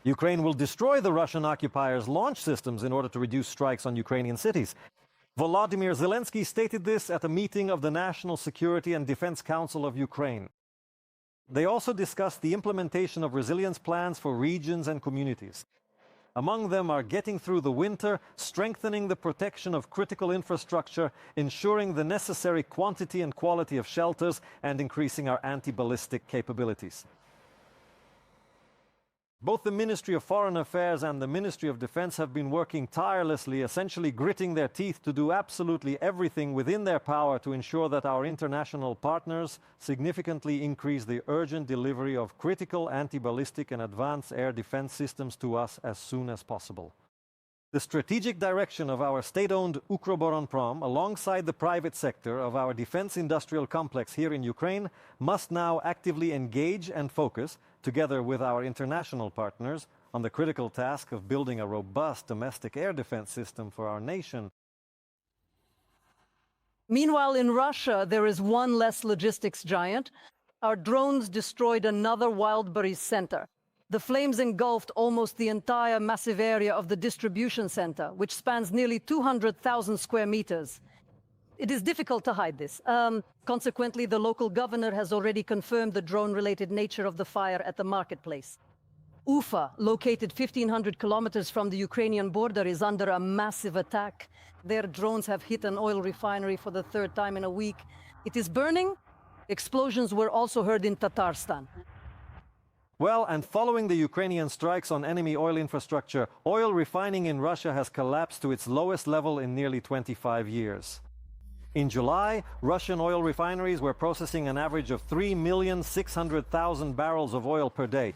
Ukraine will destroy the Russian occupiers' launch systems in order to reduce strikes on Ukrainian cities. Volodymyr Zelensky stated this at a meeting of the National Security and Defense Council of Ukraine. They also discussed the implementation of resilience plans for regions and communities. Among them are getting through the winter, strengthening the protection of critical infrastructure, ensuring the necessary quantity and quality of shelters, and increasing our anti-ballistic capabilities. Both the Ministry of Foreign Affairs and the Ministry of Defense have been working tirelessly, essentially gritting their teeth to do absolutely everything within their power to ensure that our international partners significantly increase the urgent delivery of critical anti-ballistic and advanced air defense systems to us as soon as possible. The strategic direction of our state-owned Ukroboronprom, alongside the private sector of our defense industrial complex here in Ukraine, must now actively engage and focus, together with our international partners, on the critical task of building a robust domestic air defense system for our nation. Meanwhile, in Russia, there is one less logistics giant. Our drones destroyed another Wildberries center. The flames engulfed almost the entire massive area of the distribution center, which spans nearly 200,000 square meters. It is difficult to hide this. Consequently, the local governor has already confirmed the drone-related nature of the fire at the marketplace. Ufa, located 1,500 kilometers from the Ukrainian border, is under a massive attack. Their drones have hit an oil refinery for the third time in a week. It is burning. Explosions were also heard in Tatarstan. Well, and following the Ukrainian strikes on enemy oil infrastructure, oil refining in Russia has collapsed to its lowest level in nearly 25 years. In July, Russian oil refineries were processing an average of 3,600,000 barrels of oil per day.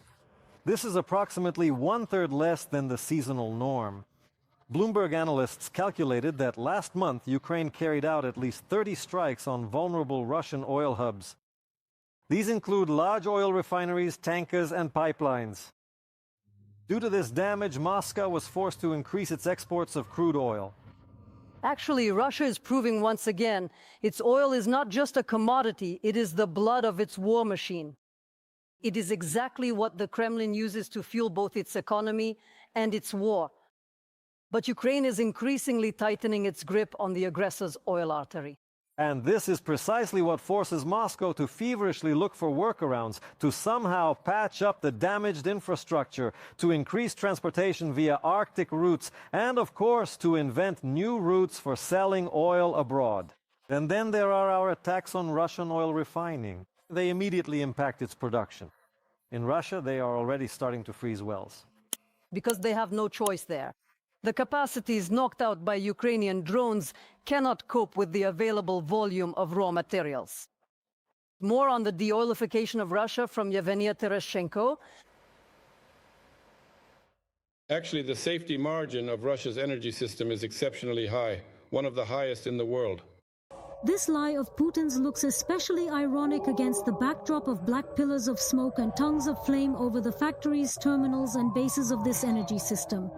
This is approximately one-third less than the seasonal norm. Bloomberg analysts calculated that last month Ukraine carried out at least 30 strikes on vulnerable Russian oil hubs. These include large oil refineries, tankers, and pipelines. Due to this damage, Moscow was forced to increase its exports of crude oil. Actually, Russia is proving once again its oil is not just a commodity, it is the blood of its war machine. It is exactly what the Kremlin uses to fuel both its economy and its war. But Ukraine is increasingly tightening its grip on the aggressor's oil artery. And this is precisely what forces Moscow to feverishly look for workarounds, to somehow patch up the damaged infrastructure, to increase transportation via Arctic routes, and of course to invent new routes for selling oil abroad. And then there are our attacks on Russian oil refining. They immediately impact its production. In Russia, they are already starting to freeze wells. Because they have no choice there. The capacities knocked out by Ukrainian drones cannot cope with the available volume of raw materials. More on the de-oilification of Russia from Yevgenia Tereshchenko. Actually, the safety margin of Russia's energy system is exceptionally high, one of the highest in the world. This lie of Putin's looks especially ironic against the backdrop of black pillars of smoke and tongues of flame over the factories, terminals, and bases of this energy system.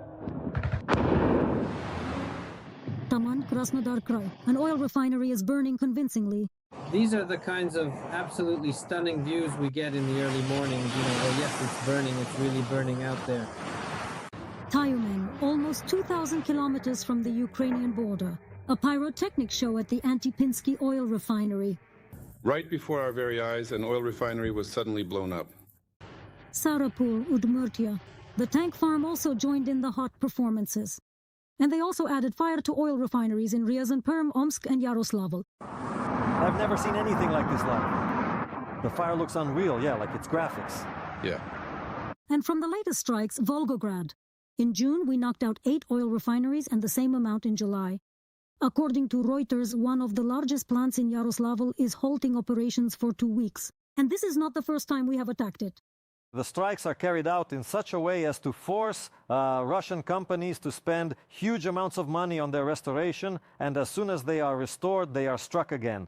Taman, Krasnodar Krai. An oil refinery is burning convincingly. These are the kinds of absolutely stunning views we get in the early mornings. You know, well, yes, it's burning, it's really burning out there. Tyumen, almost 2,000 kilometers from the Ukrainian border. A pyrotechnic show at the Antipinsky oil refinery. Right before our very eyes, an oil refinery was suddenly blown up. Sarapur, Udmurtia. The tank farm also joined in the hot performances. And they also added fire to oil refineries in Ryazan, Perm, Omsk, and Yaroslavl. I've never seen anything like this live. The fire looks unreal, yeah, like it's graphics. Yeah. And from the latest strikes, Volgograd. In June, we knocked out 8 oil refineries and the same amount in July. According to Reuters, one of the largest plants in Yaroslavl is halting operations for 2 weeks. And this is not the first time we have attacked it. The strikes are carried out in such a way as to force Russian companies to spend huge amounts of money on their restoration, and as soon as they are restored, they are struck again.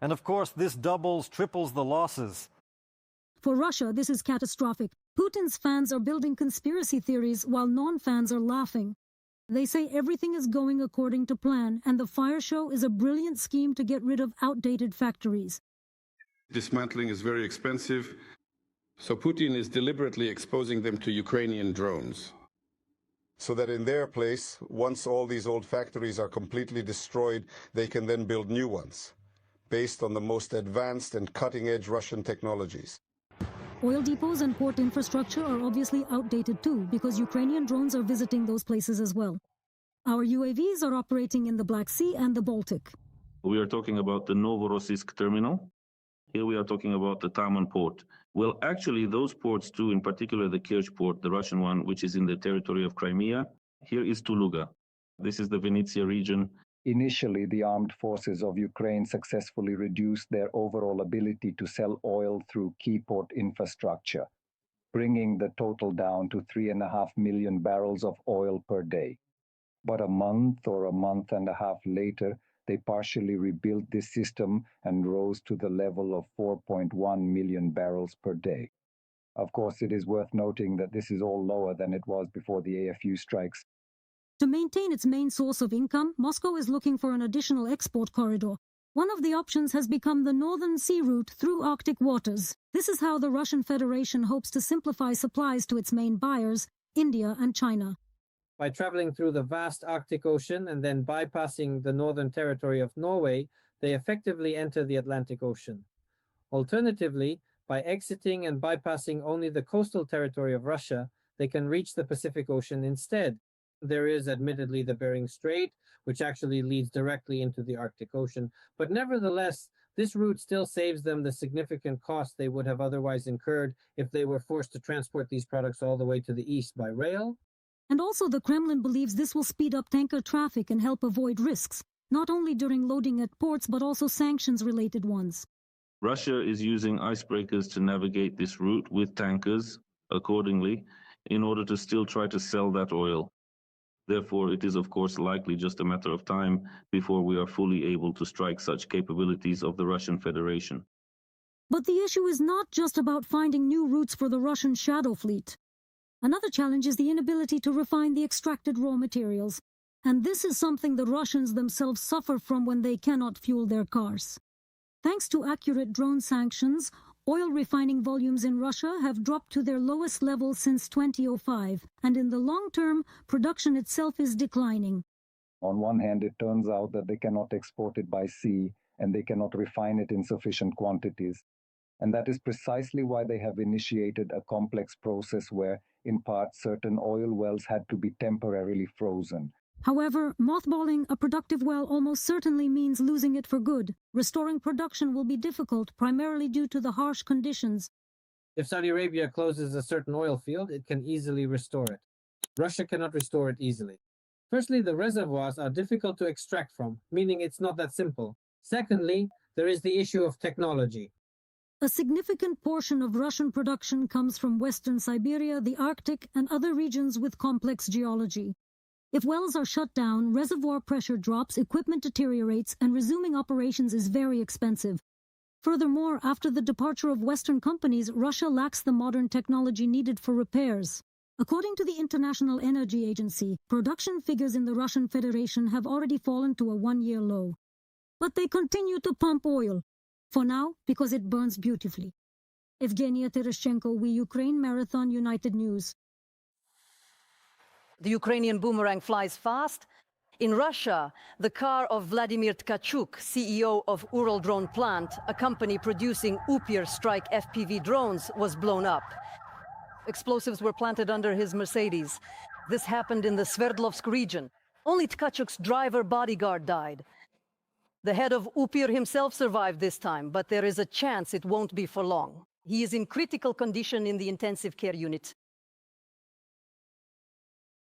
And of course, this doubles, triples the losses. For Russia, this is catastrophic. Putin's fans are building conspiracy theories while non-fans are laughing. They say everything is going according to plan, and the fire show is a brilliant scheme to get rid of outdated factories. Dismantling is very expensive, So Putin is deliberately exposing them to Ukrainian drones. So that in their place, once all these old factories are completely destroyed, they can then build new ones, based on the most advanced and cutting-edge Russian technologies. Oil depots and port infrastructure are obviously outdated too, because Ukrainian drones are visiting those places as well. Our UAVs are operating in the Black Sea and the Baltic. We are talking about the Novorossiysk terminal. Here we are talking about the Taman port. Well, actually, those ports too, in particular the Kerch port, the Russian one, which is in the territory of Crimea, here is Tuluga. This is the Venetia region. Initially, the armed forces of Ukraine successfully reduced their overall ability to sell oil through key port infrastructure, bringing the total down to 3.5 million barrels of oil per day. But a month or a month and a half later, they partially rebuilt this system and rose to the level of 4.1 million barrels per day. Of course, it is worth noting that this is all lower than it was before the AFU strikes. To maintain its main source of income, Moscow is looking for an additional export corridor. One of the options has become the Northern Sea Route through Arctic waters. This is how the Russian Federation hopes to simplify supplies to its main buyers, India and China. By traveling through the vast Arctic Ocean and then bypassing the northern territory of Norway, they effectively enter the Atlantic Ocean. Alternatively, by exiting and bypassing only the coastal territory of Russia, they can reach the Pacific Ocean instead. There is admittedly the Bering Strait, which actually leads directly into the Arctic Ocean, but nevertheless, this route still saves them the significant costs they would have otherwise incurred if they were forced to transport these products all the way to the east by rail. And also the Kremlin believes this will speed up tanker traffic and help avoid risks, not only during loading at ports, but also sanctions-related ones. Russia is using icebreakers to navigate this route with tankers, accordingly, in order to still try to sell that oil. Therefore, it is of course likely just a matter of time before we are fully able to strike such capabilities of the Russian Federation. But the issue is not just about finding new routes for the Russian shadow fleet. Another challenge is the inability to refine the extracted raw materials. And this is something the Russians themselves suffer from when they cannot fuel their cars. Thanks to accurate drone sanctions, oil refining volumes in Russia have dropped to their lowest level since 2005, and in the long term, production itself is declining. On one hand, it turns out that they cannot export it by sea, and they cannot refine it in sufficient quantities. And that is precisely why they have initiated a complex process where, in part, certain oil wells had to be temporarily frozen. However, mothballing a productive well almost certainly means losing it for good. Restoring production will be difficult, primarily due to the harsh conditions. If Saudi Arabia closes a certain oil field, it can easily restore it. Russia cannot restore it easily. Firstly, the reservoirs are difficult to extract from, meaning it's not that simple. Secondly, there is the issue of technology. A significant portion of Russian production comes from Western Siberia, the Arctic, and other regions with complex geology. If wells are shut down, reservoir pressure drops, equipment deteriorates, and resuming operations is very expensive. Furthermore, after the departure of Western companies, Russia lacks the modern technology needed for repairs. According to the International Energy Agency, production figures in the Russian Federation have already fallen to a one-year low. But they continue to pump oil. For now, because it burns beautifully. Evgenia Tereshchenko, We Ukraine Marathon, United News. The Ukrainian boomerang flies fast. In Russia, the car of Vladimir Tkachuk, CEO of Ural Drone Plant, a company producing Upir Strike FPV drones, was blown up. Explosives were planted under his Mercedes. This happened in the Sverdlovsk region. Only Tkachuk's driver bodyguard died. The head of Upir himself survived this time, but there is a chance it won't be for long. He is in critical condition in the intensive care unit.